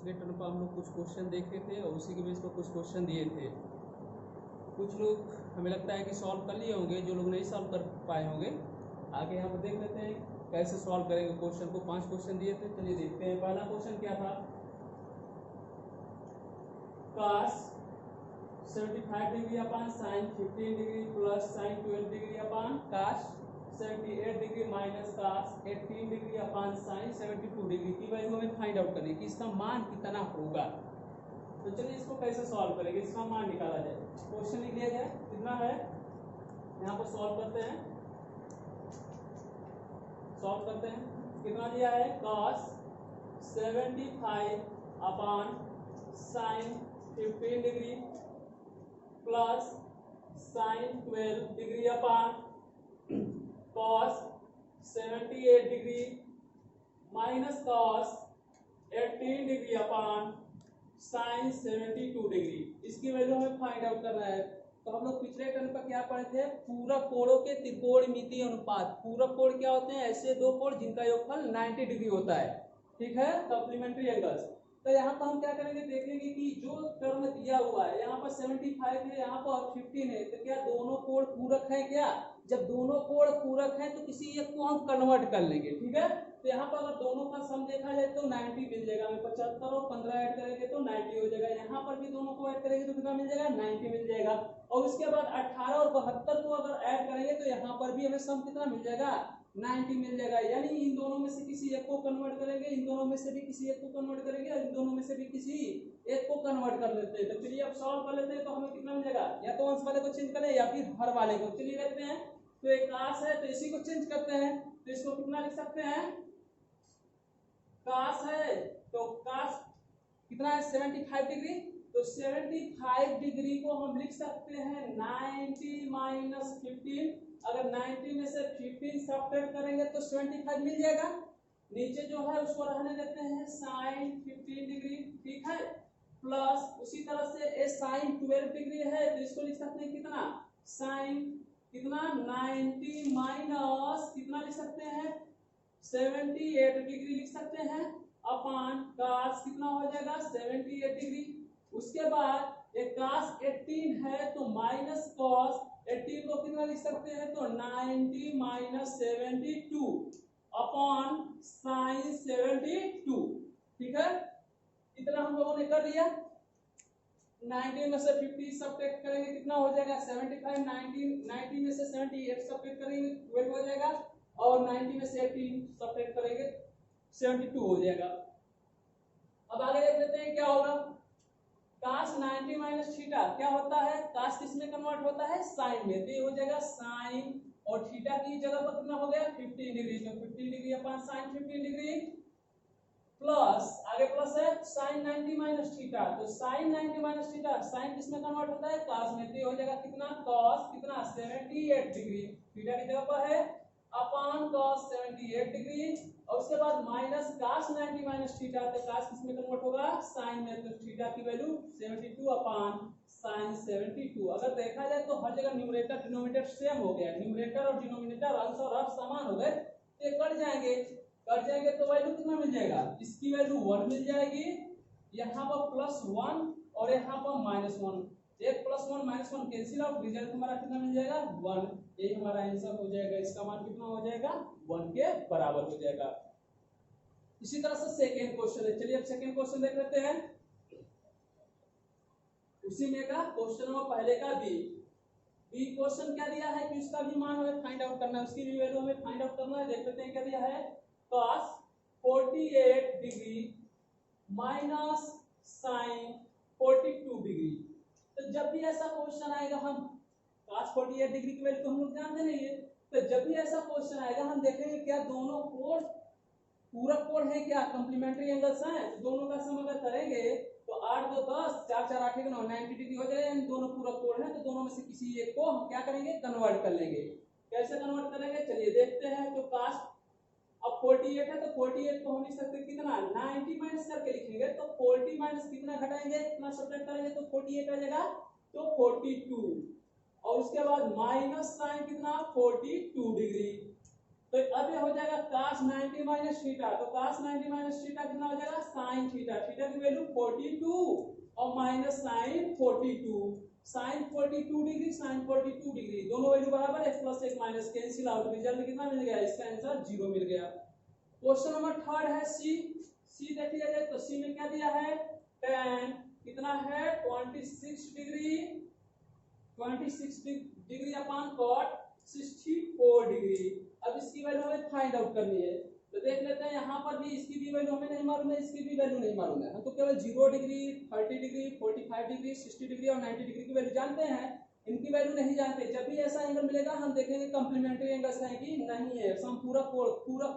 पिछले टर्म पर हम लोग कुछ क्वेश्चन देखे थे और उसी के बेस पर कुछ क्वेश्चन दिए थे। कुछ लोग हमें लगता है कि सॉल्व कर लिए होंगे, जो लोग नहीं सॉल्व कर पाए होंगे आगे यहाँ पर देख लेते हैं कैसे सॉल्व करेंगे क्वेश्चन को। 5 क्वेश्चन दिए थे, चलिए देखते हैं। पहला क्वेश्चन क्या था, cos 75 degree upon sine 15 degree plus sine 12 degree upon cos 78 degree minus cos 18 degree upon sine 72 degree की वैल्यू हमें फाइंड आउट करनी है कि इसका मान कितना होगा। तो चलिए इसको कैसे सॉल्व करेंगे, इसका मान निकाला जाए। क्वेश्चन लिख लिया जाए, कितना है यहाँ पर सॉल्व करते हैं। कितना दिया है, cos 75 upon sine 15 degree plus sine 12 degree upon cos 78 degree minus cos 18 degree upon sine 72 degree. इसकी वैल्यू हमें फाइंड आउट करना है। तो हम लोग पिछले टर्म पर क्या पढ़े थे, पूरक कोणों के त्रिकोणमितीय अनुपात। पूरक कोण क्या होते हैं, ऐसे दो कोण जिनका योगफल 90 डिग्री होता है, ठीक है, कॉम्प्लीमेंट्री एंगल्स। तो यहाँ पर हम क्या करेंगे, देखेंगे कि जो टर्म दिया हुआ है यहाँ पर 75 है, यहाँ पर 15 है, तो क्या दोनों कोण पूरक है क्या। जब दोनों कोण पूरक है तो किसी एक को हम कन्वर्ट कर लेंगे, ठीक है। तो यहाँ पर अगर दोनों का सम देखा जाए तो 90 मिल जाएगा हमें। 75 और 15 ऐड करेंगे तो 90 हो जाएगा। यहाँ पर भी दोनों को ऐड करेंगे तो कितना मिल जाएगा, 90 मिल जाएगा। और उसके बाद 18 और 72 को अगर ऐड करेंगे तो यहाँ पर भी हमें सम कितना मिल जाएगा, 90 मिल जाएगा। यानी इन दोनों में से किसी एक को कन्वर्ट करेंगे, इन दोनों में से भी किसी एक को कन्वर्ट करेंगे, और इन दोनों में से भी किसी एक को कन्वर्ट कर लेते हैं। तो चलिए अब सॉल्व कर लेते हैं। तो हमें कितना मिल जाएगा, या तो अंश वाले को चेंज करें या फिर हर वाले को। चलिए देखते हैं। तो एक cos है तो इसी को चेंज करते हैं। तो इसको कितना लिख सकते हैं, cos है तो cos कितना है 75 डिग्री। तो 75 डिग्री को हम लिख सकते हैं 90 माइनस 15। अगर 90 में से 15 सब्ट्रैक्ट करेंगे तो 75 मिल जाएगा। नीचे जो है उसको रहने देते हैं sin 15 डिग्री, ठीक है, प्लस उसी तरह से sin 12 डिग्री है तो इसको लिख सकते हैं कितना, sin कितना 90 माइनस कितना लिख सकते हैं 78 डिग्री लिख सकते हैं अपान cos कितना हो जाएगा 78 डिग्री। उसके बाद एक cos 18 है तो माइनस cos 18 को कितना लिख सकते हैं, तो 90 माइनस 72 अपॉन sin 72, ठीक है। इतना हम लोगों ने कर लिया। 90 में से 50 सब्ट्रैक्ट करेंगे कितना हो जाएगा 75। 90 में से 78 सब्ट्रैक्ट करेंगे 12 हो जाएगा, और 90 में से 18 सब्ट्रैक्ट करेंगे 72 हो जाएगा। अब आगे देख लेते हैं क्या होगा। cos 90 माइनस थीटा क्या होता है, cos किस में कन्वर्ट होता है, sin में। तो ये हो जाएगा sin, और थीटा की जगह पर कितना हो गया 15 डिग्री। तो 15 डिग्री अपान sin 15 डिग्री प्लस आगे प्लस है sin 90 माइनस थीटा। तो sin 90 माइनस थीटा sin किस में कन्वर्ट होता है, cos में। तो हो जाएगा कितना cos कितना 78 डिग्री, थीटा की जगह पर है अपान cos 78 डिग्री। और उसके बाद माइनस cos 90 माइनस थीटा। तो cos किस में कन्वर्ट होगा, sin में। तो थीटा की वैल्यू 72 अपान sin 72। अगर देखा जाए तो हर जगह न्यूमरेटर डिनोमिनेटर सेम हो गया, न्यूमरेटर और डिनोमिनेटर अंश और हर समान हो गए। तो ये कट जाएंगे तो वैल्यू कितना मिल जाएगा, इसकी वैल्यू 1 मिल जाएगी। यहाँ पर प्लस 1 और यहाँ पर माइनस 1, एक plus 1 minus 1 cancel out, result हमारा कितना मिल जाएगा 1। यही हमारा आंसर हो जाएगा। इसका मान कितना हो जाएगा 1 के बराबर हो जाएगा। इसी तरह से सेकेंड क्वेश्चन है। चलिए अब सेकेंड क्वेश्चन देख लेते हैं। उसी में का क्वेश्चन नंबर पहले का बी क्वेश्चन क्या दिया है कि उसका भी मान हमें फाइंड आउट करना है, उसकी भी वैल्यू हमें फाइंड आउट करना है। देख लेते हैं क्या दिया है, cos 48 degree minus sin 42 degree. तो जब भी ऐसा क्वेश्चन आएगा, हम cos 48 डिग्री की वैल्यू तो हम लोग जानते नहीं है, तो जब भी ऐसा क्वेश्चन आएगा हम देखेंगे क्या दोनों कोण पूरक कोण है, क्या कॉम्प्लीमेंट्री एंगल्स हैं। दोनों का सम अगर करेंगे तो 8 2 10 4 4 8 9 90 डिग्री हो जाएगा। इन दोनों पूरक कोण है तो दोनों में से किसी एक को हम क्या करेंगे, कन्वर्ट कर लेंगे। कैसे कन्वर्ट करेंगे चलिए देखते हैं। तो cos अब 48 है तो 48 को हम लिख सकते हैं कितना 90 माइनस करके लिखेंगे। तो 40 माइनस कितना घटाएंगे, कितना सब्ट्रैक्ट करेंगे तो 48 आ जाएगा, तो 42। और उसके बाद माइनस साइन कितना 42 डिग्री तो अब ये हो जाएगा cos 90 माइनस थीटा, तो cos 90 माइनस थीटा कितना हो जाएगा sin थीटा, थीटा की वैल्यू 42 और minus sin 42, sin 42 degree sin 42 degree दोनों वैल्यू बराबर, एक प्लस एक माइनस कैंसिल आउट, रिजल्ट कितना मिल गया, इसका आंसर 0 मिल गया। क्वेश्चन नंबर थर्ड है सी, सी देख लिया जाए तो सी में क्या दिया है, tan कितना है 26 degree, 26 degree upon cot 64 degree. अब इसकी वैल्यू हमें फाइंड आउट करनी है, तो देख लेते हैं यहाँ पर भी इसकी भी वैल्यू हमें नहीं मालूम है, इसकी भी वैल्यू नहीं मालूम है, हम तो केवल 0 डिग्री 30 डिग्री 45 डिग्री 60 डिग्री और 90 डिग्री की वैल्यू जानते हैं, इनकी वैल्यू नहीं जानते। जब भी ऐसा एंगल मिलेगा हम देखेंगे कॉम्प्लीमेंट्री एंगल्स है कि नहीं है, सम पूरा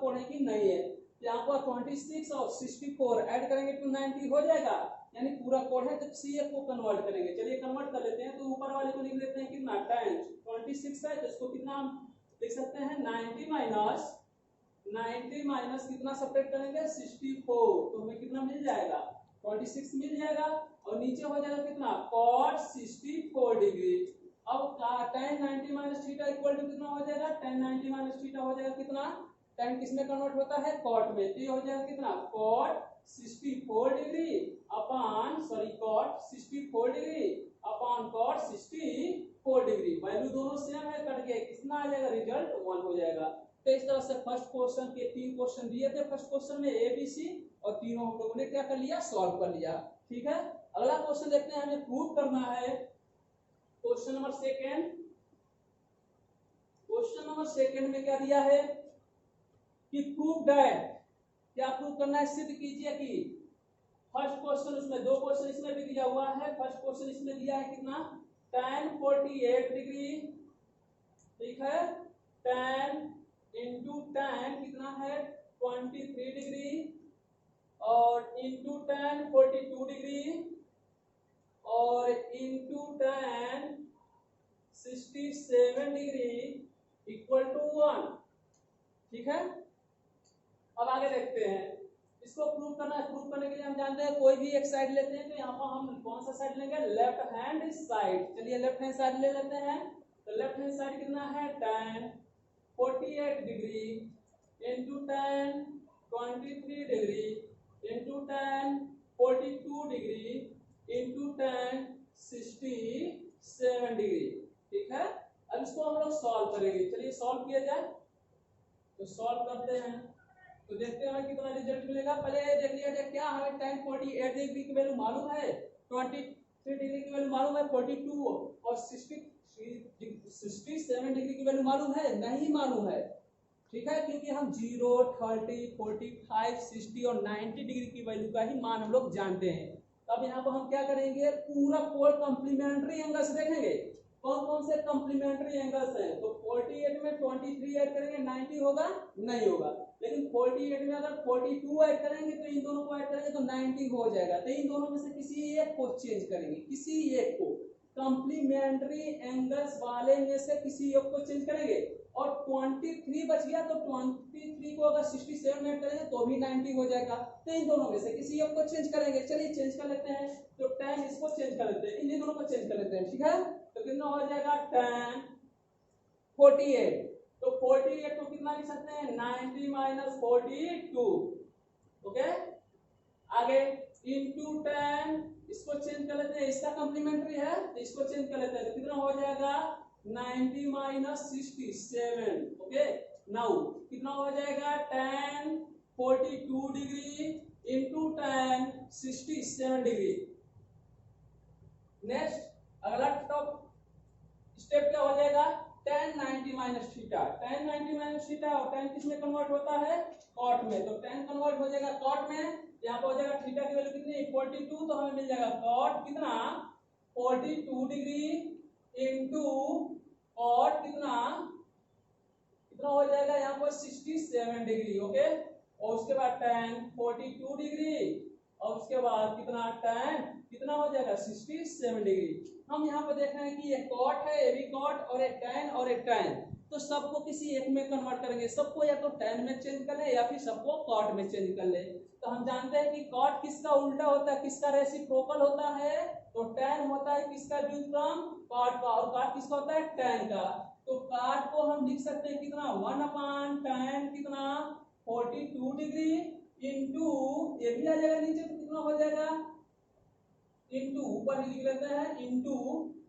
कोण है कि नहीं है। यहाँ पर 26 और 64 ऐड करेंगे तो 90 हो जाएगा, यानी पूरा कोण है, तो CF को कन्वर्ट करेंगे। चलिए कन्वर्ट कर लेते हैं, तो ऊपर वाले को लिख लेते हैं कितना, tan 26 है तो इसको कितना हम लिख सकते हैं 90 माइनस कितना सब्ट्रैक्ट करेंगे 64, तो हमें कितना मिल जाएगा 26 मिल जाएगा, और नीचे हो जाएगा कितना cot 64 डिग्री। अब tan 90 minus theta equal to कितना हो जाएगा, tan 90 माइनस थीटा हो जाएगा कितना, tan किस में कन्वर्ट होता है cot में, तो ये हो जाएगा कितना cot 64 degree upon cot 64 degree upon cot 64 degree, value दोनों सेम है, कट गया, कितना आ जाएगा रिजल्ट 1 हो जाएगा। तो इस तरह से फर्स्ट क्वेश्चन के 3 क्वेश्चन दिए थे, फर्स्ट क्वेश्चन में ए बी सी, और तीनों हम लोगों ने क्या कर लिया, सॉल्व कर लिया। ठीक है, अगला क्वेश्चन देखते हैं, हमें प्रूव करना है question number second. Question number second में क्या दिया है कि प्रूव दैट, क्या प्रूव करना है, सिद्ध कीजिए कि फर्स्ट क्वेश्चन, उसमें 2 क्वेश्चन इसमें भी दिया हुआ है। फर्स्ट क्वेश्चन इसमें दिया है कितना tan 48 डिग्री, ठीक है, tan इंटू tan कितना है 23 डिग्री, और इंटू tan 42 डिग्री, और into tan 67 degree equal to 1। ठीक है, अब आगे देखते हैं, इसको प्रूव करना है। प्रूव करने के लिए हम जानते हैं कोई भी एक साइड लेते हैं, तो यहाँ पर हम कौन सा साइड लेंगे, लेफ्ट हैंड साइड। चलिए लेफ्ट हैंड साइड ले लेते हैं, तो लेफ्ट हैंड साइड कितना है tan 48 degree into tan 23 degree into tan 42 degree into tan 67 degree. ठीक है, अब इसको हम लोग सॉल्व करेंगे। चलिए सॉल्व किया जाए, तो सॉल्व करते हैं, तो देखते हैं कितना रिजल्ट मिलेगा। पहले देख लिया जाए, क्या हमें tan 48 डिग्री की वैल्यू मालूम है, 23 डिग्री की वैल्यू मालूम है, 42 और 67 डिग्री की वैल्यू मालूम है, नहीं मालूम है। ठीक है, क्योंकि हम 0 30 45 60 और 90 डिग्री की वैल्यू का ही मान हम लोग जानते हैं। अब यहाँ पर हम क्या करेंगे, पूरा कोण कॉम्प्लीमेंट्री एंगल्स देखेंगे, कौन कौन से कॉम्प्लीमेंट्री एंगल्स हैं। तो 48 में 23 ऐड करेंगे 90 होगा, नहीं होगा, लेकिन 48 में अगर 42 ऐड करेंगे तो इन दोनों को ऐड करेंगे तो 90 हो जाएगा। तो इन दोनों में से किसी एक को चेंज करेंगे, किसी एक को, कॉम्प्लीमेंट्री एंगल्स वाले में से किसी एक को चेंज करेंगे, और 23 बच गया तो 23 को अगर 67 में ऐड करेंगे तो भी 90 हो जाएगा। तो इन दोनों में से किसी एक को चेंज करेंगे। चलिए चेंज कर लेते हैं, तो tan इसको चेंज कर लेते हैं, इन दोनों को चेंज कर लेते हैं। ठीक है, तो कितना हो जाएगा tan 48, तो 48 को कितना लिख सकते हैं 90 माइनस 42। ओके, आगे इंटू tan, इसको चेंज कर लेते हैं, इसका कॉम्प्लीमेंट्री है तो इसको चेंज कर लेते हैं, तो कितना हो जाएगा 90 माइनस 67। ओके, नाउ कितना हो जाएगा tan 42 degree into tan 67 degree. Next अगला टॉप स्टेप क्या हो जाएगा, tan 90 minus theta, tan 90 minus theta, और tan किस में कन्वर्ट होता है cot में, तो tan कन्वर्ट हो जाएगा cot में, यहाँ पे हो जाएगा थीटा की वैल्यू कितनी 42, तो हमें मिल जाएगा cot कितना 42 डिग्री इंटू cot कितना कितना हो जाएगा यहाँ पर 67 डिग्री। ओके, और उसके बाद tan 42 डिग्री, और उसके बाद कितना tan कितना हो जाएगा 67 डिग्री। हम यहाँ पे देख रहे हैं कि ये cot है, ये भी cot, और एक tan और एक tan, तो सबको किसी एक में कन्वर्ट करेंगे, सबको या तो tan में चेंज कर ले या फिर सबको cot में चेंज कर ले। तो हम जानते हैं कि cot किसका उल्टा होता है, किसका रेसिप्रोकल होता है, तो tan होता है किसका व्युत्क्रम cot का, और cot किसका होता है tan का। तो काट को हम लिख सकते हैं कितना 1/tan कितना 42 डिग्री इंटू ये भी आ जाएगा नीचे तो कितना हो जाएगा इंटू ऊपर ही लिख लेते हैं इंटू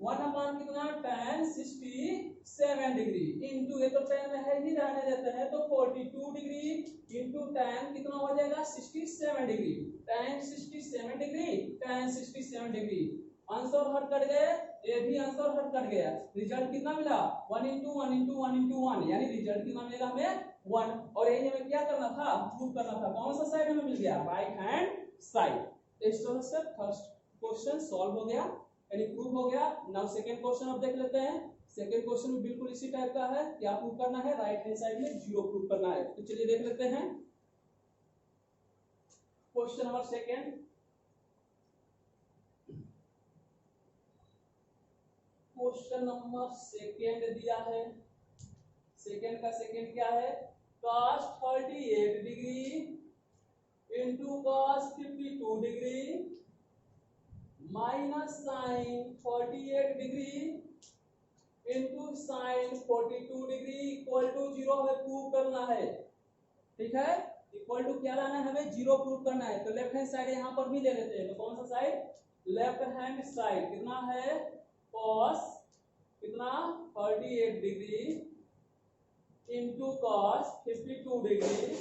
1/tan कितना tan 67 डिग्री इंटू ये तो tan में है ही रहने देते हैं तो 42 डिग्री इंटू tan कितना हो जाएगा 67 degree tan 67 degree tan 67 degree answer हट कट गए ये भी आंसर हट कट गया रिजल्ट कितना मिला 1 इंटू 1 इंटू 1 इंटू 1 यानी रिजल्ट कितना मिलेगा हमें 1 और यही हमें क्या करना था प्रूव करना था कौन सा साइड हमें मिल गया राइट हैंड साइड इस तरह से फर्स्ट क्वेश्चन सॉल्व हो गया यानी प्रूव हो गया नाउ सेकंड क्वेश्चन अब देख लेते हैं सेकंड क्वेश्चन में बिल्कुल इसी टाइप का है क्या प्रूव करना है राइट हैंड साइड में 0 प्रूव करना है तो चलिए देख लेते हैं question number second question number second दिया है सेकंड का सेकंड क्या है cos 38 degree into cos 52 degree minus sine 48 degree into sine 42 degree equal to 0 हमें प्रूव करना है ठीक है इक्वल टू क्या लाना है हमें 0 प्रूव करना है तो लेफ्ट हैंड साइड यहाँ पर भी ले लेते हैं तो कौन सा साइड लेफ्ट हैंड साइड कितना है cos कितना 38 degree into cos 52 degree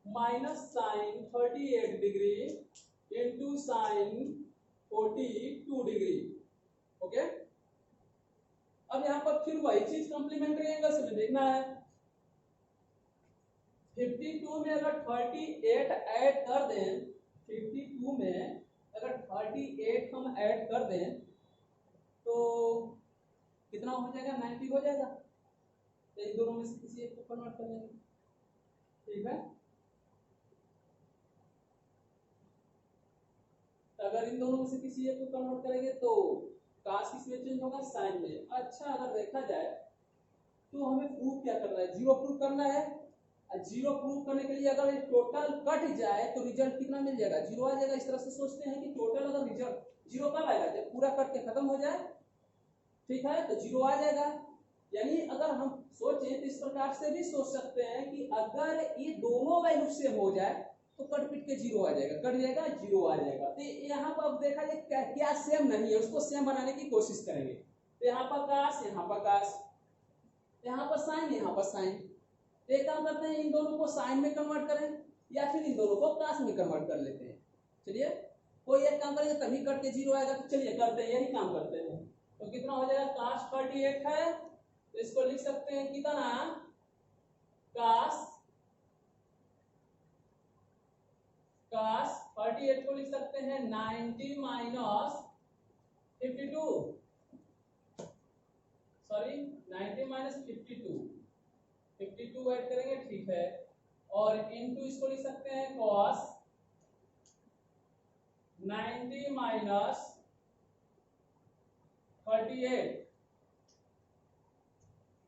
minus sine 38 degree into sine 42 degree okay अब यहां पर फिर वही चीज कॉम्प्लीमेंट्री एंगल से देखना है 52 में अगर 38 ऐड कर दें 52 में अगर 38 हम ऐड कर दें तो कितना हो जाएगा 90 हो जाएगा तो इन दोनों में से किसी एक को कन्वर्ट कर लेंगे ठीक है अगर इन दोनों में से किसी एक को कन्वर्ट करेंगे तो cos किस में चेंज होगा साइन में अच्छा अगर देखा जाए तो हमें प्रूव क्या करना है 0 प्रूव करना है 0 प्रूव करने के लिए अगर टोटल कट जाए तो रिजल्ट कितना मिल जाएगा 0 आ जाएगा इस तरह से सोचते हैं कि टोटल अगर रिजल्ट 0 कब आएगा जब पूरा कट के खत्म हो जाए ठीक है तो 0 आ जाएगा यानी अगर हम सोचें तो इस प्रकार से भी सोच सकते हैं कि अगर ये दोनों वैल्यू सेम हो जाए तो कट पिट के 0 आ जाएगा कट जाएगा 0 आ जाएगा तो यहाँ पर अब देखा जाए क्या सेम नहीं है उसको सेम बनाने की कोशिश करेंगे तो यहाँ पर काश यहाँ पर काश यहाँ पर साइन यहाँ पर साइन एक काम करते हैं इन दोनों को साइन में कन्वर्ट करें या फिर इन दोनों को काश में कन्वर्ट कर लेते हैं चलिए कोई एक काम करेंगे तभी कट के 0 आएगा तो चलिए करते हैं यही काम करते हैं तो कितना हो जाएगा काश 38 है तो इसको लिख सकते हैं कितना काश 38 को लिख सकते हैं 90 माइनस 52 सॉरी 90 माइनस 52 ऐड करेंगे ठीक है और इनटू इसको लिख सकते हैं cos 90 माइनस 38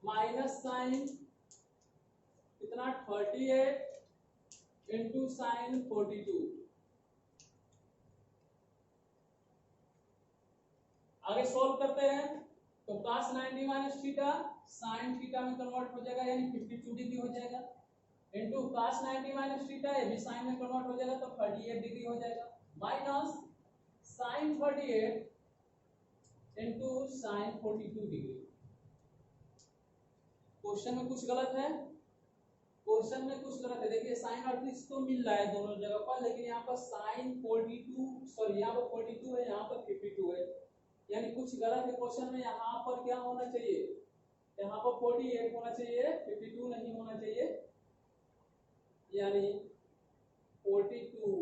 माइनस साइन कितना 38 इंटू साइन 42 आगे सॉल्व करते हैं तो cos 90 minus theta sine theta में कन्वर्ट हो जाएगा यानी 52 डिग्री हो जाएगा इंटू cos 90 माइनस थीटा ये भी साइन में कन्वर्ट हो जाएगा तो 38 डिग्री हो जाएगा minus sine 38 into sine 42 degree question में कुछ गलत है क्वेश्चन में कुछ गलत है देखिए साइन और थीटा तो मिल रहा है दोनों जगह पर लेकिन यहाँ पर साइन 42 सॉरी यहाँ पर 42 है यहाँ पर 52 है यानी कुछ गलत है क्वेश्चन में यहाँ पर क्या होना चाहिए यहाँ पर 48 होना चाहिए 52 नहीं होना चाहिए यानी 52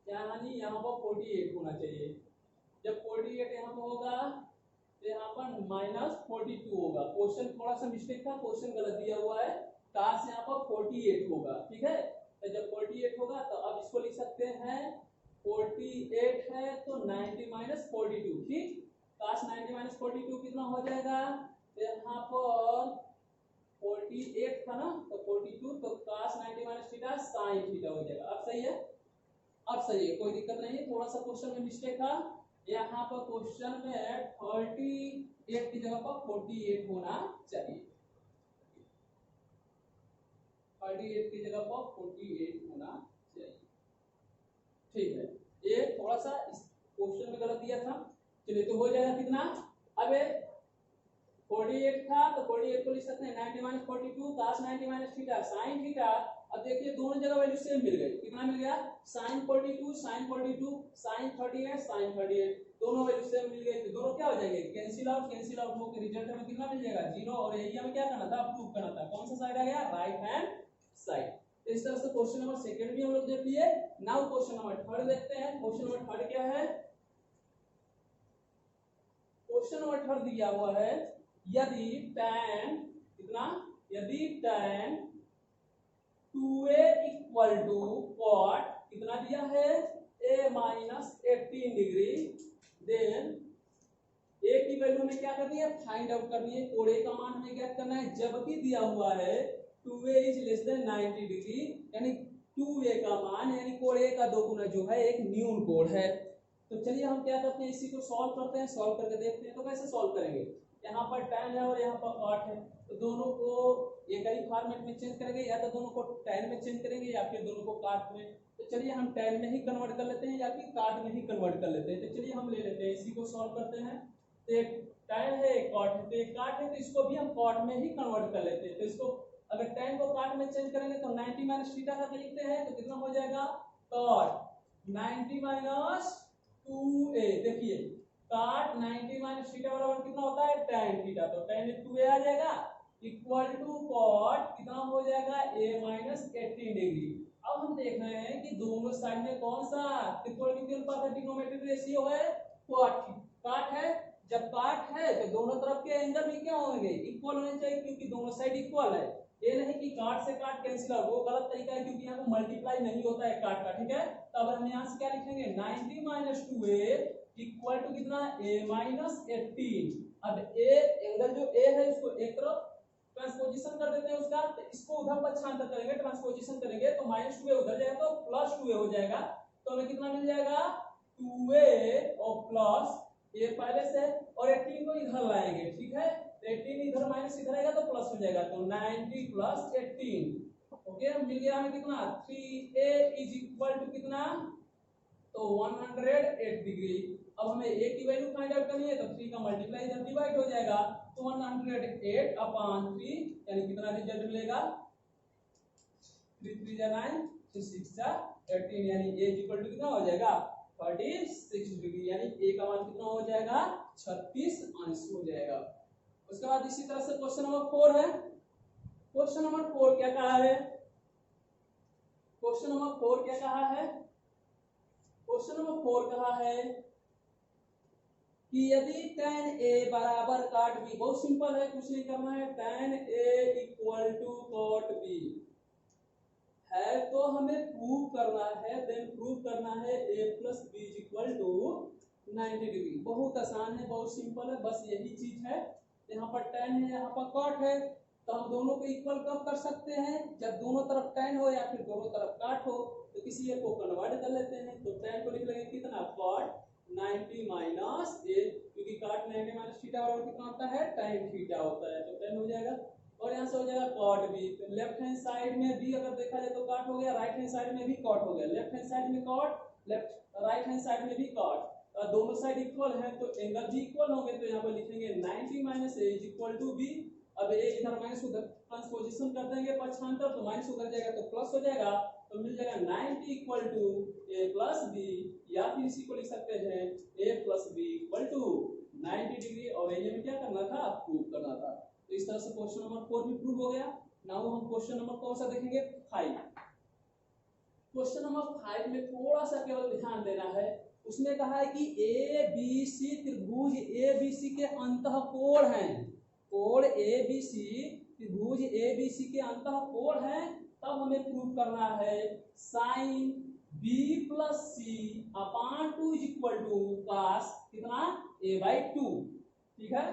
यानी यहाँ पर 48 होना चाहिए जब 48 यहाँ पर होगा तो यहाँ पर माइनस 42 होगा क्वेश्चन थोड़ा सा मिस्टेक था क्वेश्चन गलत दिया हुआ है काश यहाँ पर 48 होगा ठीक है तो जब 48 होगा तो अब इसको लिख सकते हैं 48 है तो 90 माइनस 42 ठीक काश 90 माइनस 42 कितना हो जाएगा तो यहाँ पर 48 था ना तो 42 तो काश 90 माइनस थीटा साइन थीटा हो जाएगा अब सही है कोई दिक्कत नहीं है थोड़ा सा क्वेश्चन में मिस्टेक था यहाँ पर क्वेश्चन में 8 की जगह पर 48 होना चाहिए, 38 की जगह पर 48 होना चाहिए। ठीक है, ये थोड़ा सा इस क्वेश्चन में गलत दिया था। चलिए तो हो जाएगा कितना, अब 48 था तो 48 को लिख सकते हैं 90 minus 42 cos 90 minus theta sin theta. अब देखिए दोनों जगह वैल्यू सेम मिल गई, कितना मिल गया sin 42 sin 38 sin 38 दोनों वैल्यू सेम मिल गई, तो दोनों क्या हो जाएंगे कैंसिल आउट होकर रिजल्ट में कितना मिल जाएगा 0। और एरिया में क्या करना था, प्रूव करना था, कौन सा साइड आ गया राइट हैंड साइड। इस तरह से क्वेश्चन नंबर सेकंड भी हम लोग देख लिए। नाउ क्वेश्चन नंबर थर्ड देखते हैं। क्वेश्चन नंबर थर्ड क्या है, क्वेश्चन नंबर थर्ड दिया हुआ है यदि tan कितना, यदि tan 2a equal to cot कितना दिया है a minus 18 degree, then a की वैल्यू में क्या करनी है फाइंड आउट करनी है, कोण a का मान हमें ज्ञात करना है। जबकि दिया हुआ है 2a is less than 90 degree, यानी 2a का मान यानी कोण a का दोगुना जो है एक न्यून कोण है। तो चलिए हम क्या करते हैं, इसी को सॉल्व करते हैं, सॉल्व करके देखते हैं। तो कैसे सॉल्व करेंगे, यहाँ पर tan है और यहाँ पर cot है, तो दोनों को एक ही फॉर्मेट में चेंज करेंगे, या तो दोनों को tan में चेंज करेंगे या फिर दोनों को cot में। तो चलिए हम tan में ही कन्वर्ट कर लेते हैं या फिर cot में ही कन्वर्ट कर लेते हैं। तो चलिए हम ले लेते हैं, इसी को सॉल्व करते हैं। तो एक tan है एक cot है, तो एक cot है तो इसको भी हम cot में ही कन्वर्ट कर लेते हैं। तो इसको अगर tan को cot में चेंज करेंगे तो 90 माइनस थीटा का लिखते हैं, तो कितना हो जाएगा cot 90 माइनस 2a। देखिए cot 90 माइनस थीटा बराबर कितना होता है tan थीटा, तो tan 2a आ जाएगा इक्वल टू cot कितना हो जाएगा a माइनस 18 डिग्री। अब हम देख रहे हैं कि दोनों साइड में कौन सा त्रिकोण के अनुपात है, ट्रिग्नोमेट्रिक रेशियो है cot है। जब cot है तो दोनों तरफ के एंगल भी क्या होंगे इक्वल होने चाहिए, क्योंकि दोनों साइड इक्वल है। ये नहीं कि cot से cot कैंसिल आउट, वो गलत तरीका है, क्योंकि यहाँ पे मल्टीप्लाई नहीं होता है cot का। ठीक है, तो अब हम यहाँ से क्या लिखेंगे 90 माइनस 2a इक्वल टू कितना a माइनस 18। अब a एंगल जो a है उसको एक तरफ ट्रांसपोजिशन कर देते हैं उसका, तो इसको उधर पक्षांतर करेंगे, ट्रांसपोजिशन करेंगे तो माइनस 2a उधर जाएगा तो प्लस 2a हो जाएगा। तो हमें कितना मिल जाएगा 2a और प्लस a पहले से, और 18 को इधर लाएंगे। ठीक है, 18 इधर माइनस इधर आएगा तो प्लस हो जाएगा, तो 90 प्लस 18। ओके, मिल गया हमें कितना 3a इज इक्वल टू कितना, तो 108 डिग्री। अब हमें a की वैल्यू फाइंड आउट करनी है, तो 3 का मल्टीप्लाई इधर डिवाइड हो जाएगा, तो 108 अपॉन 3 यानी कितना रिजल्ट मिलेगा 3 3 जा 9 6 जा 18, यानी a इक्वल टू कितना हो जाएगा 36 डिग्री, यानी a का मान कितना हो जाएगा 36 अंश हो जाएगा। उसके बाद इसी तरह से क्वेश्चन नंबर 4 है। क्वेश्चन नंबर 4 क्या कहा है, क्वेश्चन नंबर 4 क्या कहा है, क्वेश्चन नंबर 4 कहा है कि यदि tan a बराबर cot b, बहुत सिंपल है, कुछ नहीं करना है, tan a equal to cot b है तो हमें प्रूव करना है, देन प्रूव करना है a plus b is equal to 90 degree. बहुत आसान है, बहुत सिंपल है, बस यही चीज है। यहाँ पर tan है यहाँ पर cot है, तो हम दोनों को इक्वल कब कर सकते हैं, जब दोनों तरफ tan हो या फिर दोनों तरफ cot हो। तो किसी एक को कन्वर्ट कर लेते हैं, तो tan को लिख लेंगे कितना cot 90 माइनस a, क्योंकि cot 90 माइनस थीटा बराबर कितना होता है tan थीटा होता है, तो tan हो जाएगा। और यहाँ से हो जाएगा cot b, तो लेफ्ट हैंड साइड में भी अगर देखा जाए तो cot हो गया, राइट हैंड साइड में भी cot हो गया, लेफ्ट हैंड साइड में cot, left right hand side में भी cot, दोनों साइड इक्वल है तो एंगल भी इक्वल होंगे, तो यहाँ पर लिखेंगे 90 minus a is equal to b। अब a इधर माइनस उधर ट्रांसपोजिशन कर देंगे पक्षांतर, तो माइनस उधर जाएगा तो प्लस हो जाएगा, तो मिल जाएगा 90 equal to a plus b, या फिर इसी को लिख सकते हैं a plus b equal to 90 degree, और ये में क्या करना था प्रूव करना था। तो इस तरह से क्वेश्चन नंबर 4 भी प्रूव हो गया। नाउ हम क्वेश्चन नंबर कौन सा देखेंगे 5। क्वेश्चन नंबर 5 में थोड़ा सा केवल ध्यान देना है, उसमें कहा है कि ए बी सी त्रिभुज ए बी सी के अंतःकोण हैं, कोण ए बी सी त्रिभुज ए बी सी के अंतःकोण हैं, तब हमें प्रूव करना है sine b plus C upon 2 is equal to cos कितना a/2। ठीक है,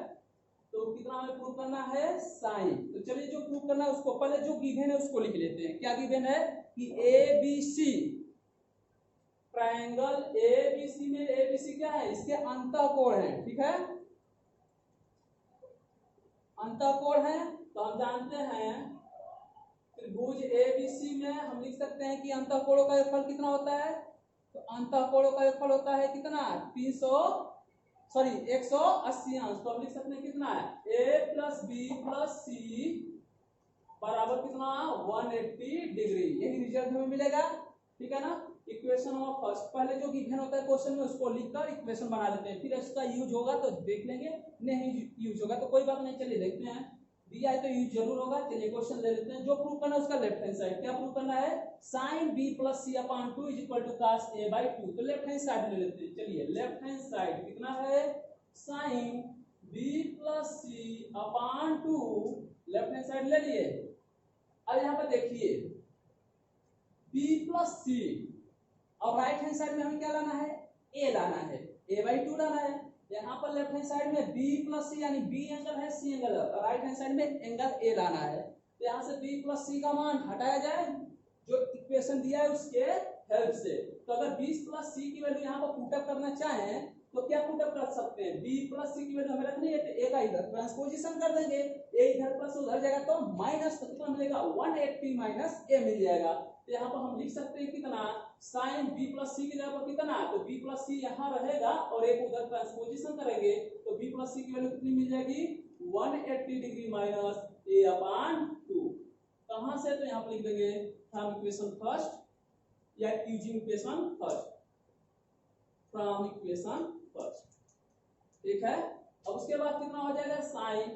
तो कितना हमें प्रूव करना है साइन। तो चलिए जो प्रूव करना है उसको पहले जो गिवन है उसको लिख लेते हैं। क्या गिवन है कि A B C triangle A B C में ए बी सी क्या है इसके अंतःकोण है। ठीक है, अंतःकोण है तो हम जानते हैं त्रिभुज ABC में हम लिख सकते हैं कि अंतःकोणों का योगफल कितना होता है। तो अंतःकोणों का योगफल होता है कितना 180 अंश। तो हम लिख सकते हैं कितना है A प्लस बी प्लस सी बराबर कितना 180 डिग्री। यही रिजल्ट हमें मिलेगा। ठीक है ना। इक्वेशन नंबर फर्स्ट पहले जो गिवन होता है क्वेश्चन में उसको लिखकर इक्वेशन बना लेते हैं, फिर इसका यूज होगा तो देख लेंगे, नहीं यूज होगा तो कोई बात नहीं। चलिए देखते हैं, दिया है तो यूज जरूर होगा। चलिए क्वेश्चन ले लेते हैं। जो प्रूव करना है उसका लेफ्ट हैंड साइड क्या प्रूव करना है sin b plus c upon 2 is equal to cos a by 2। तो लेफ्ट हैंड साइड ले लेते हैं। चलिए लेफ्ट हैंड साइड कितना है sin b plus c upon 2 left hand side ले लिए। अब यहाँ पर देखिए b प्लस c और राइट हैंड साइड में हमें क्या लाना है a लाना है, a बाई 2 लाना है। यहाँ पर लेफ्ट हैंड साइड में b प्लस c यानी b एंगल है c एंगल है और राइट हैंड साइड में एंगल a लाना है। तो यहाँ से b प्लस c का मान हटाया जाए जो इक्वेशन दिया है उसके हेल्प से। तो अगर b प्लस c की वैल्यू यहाँ पर पुटअप करना चाहें तो क्या पुटअप कर सकते हैं, b प्लस c की वैल्यू हमें रखनी है तो a का इधर ट्रांसपोजिशन कर देंगे, a इधर प्लस उधर जाएगा तो माइनस तो कितना मिलेगा 180 माइनस a मिल जाएगा। तो यहाँ पर हम लिख सकते हैं कितना sin b प्लस c की जगह पर कितना, तो b प्लस c यहाँ रहेगा और एक उधर ट्रांसपोजिशन करेंगे तो b प्लस c की वैल्यू कितनी मिल जाएगी 180 डिग्री माइनस a अपॉन 2। कहाँ से, तो यहाँ पर लिख देंगे फ्रॉम इक्वेशन फर्स्ट या using equation first, from equation first. ठीक है। अब उसके बाद कितना हो जाएगा sin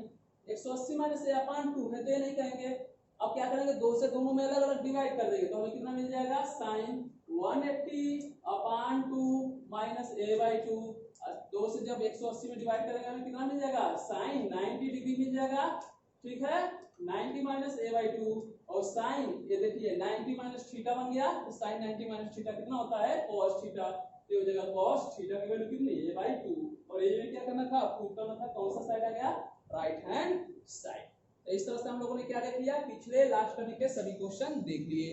180 माइनस a अपॉन 2 है तो ये नहीं कहेंगे। अब क्या करेंगे दो से दोनों में अलग अलग डिवाइड कर देंगे तो हमें कितना मिल जाएगा sin 180 upon 2 minus a by 2। दो से जब 180 में डिवाइड करेंगे हमें कितना मिल जाएगा sin 90 डिग्री मिल जाएगा। ठीक है 90 माइनस a बाई 2 और sin ये देखिए 90 माइनस थीटा बन गया तो sin 90 माइनस थीटा कितना होता है cos थीटा। तो हो जाएगा cos थीटा की वैल्यू कितनी a बाई 2 और ये में क्या करना था प्रूव करना था कौन सा साइड आ गया राइट हैंड साइड। तो इस तरह से हम लोगों ने क्या देख लिया पिछले लास्ट करने के सभी क्वेश्चन देख लिए।